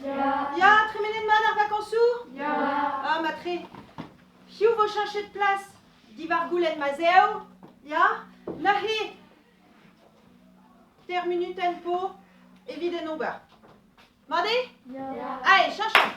Ja, trimenen man ar vakansoù? Ya. Ah, matre. Hiou vo chanchet plas. Divar goulet mazeo? Ja? Nahe. Ter minut en po. Eviden ober. Mande? Ya. Allez, chanchons.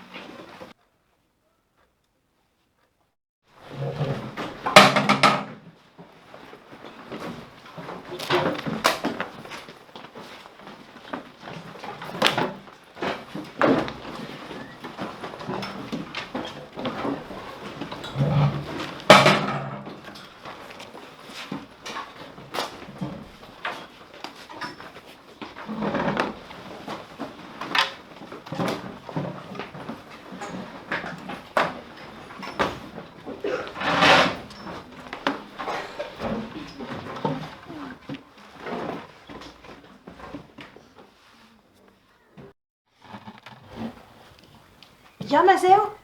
Ja, mazeo?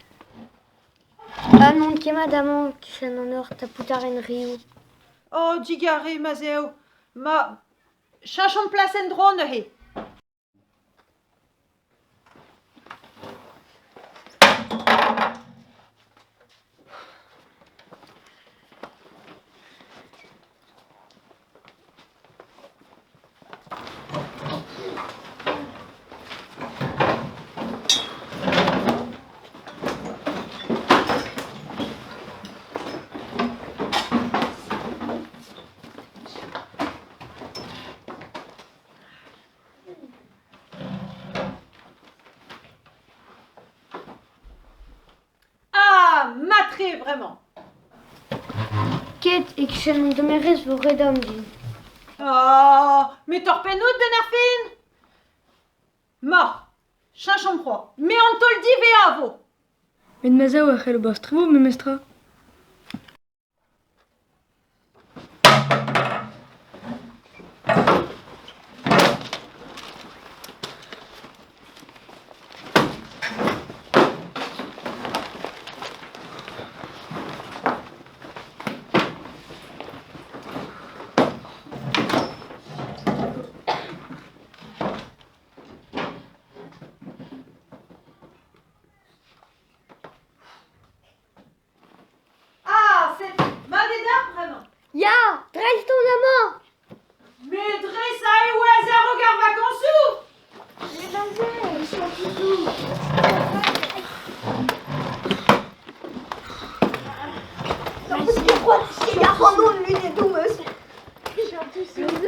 Ah non, ket madame, ken an ur tapoutar en riou. Oh, digare, mazeo. Ma... Chanchons plas en dro, nahe. Ah, matre, vraiment. Ket e ken an domerez vo redom din. Oh, mais torpenout ben ar fin? Ma, chanchons pro. Mais on te le dit ve avo. Met mazao a c'hell o bas trevo, me mestra. Ah, c'est maledar, vraiment. Ya, dreiz ton amañ! Mais dresse a e oaz ar ogar vakansou. Mais mazet, chanpidou. Mazet, quoi, t'es garant, lui, les doumes. Chanpidou.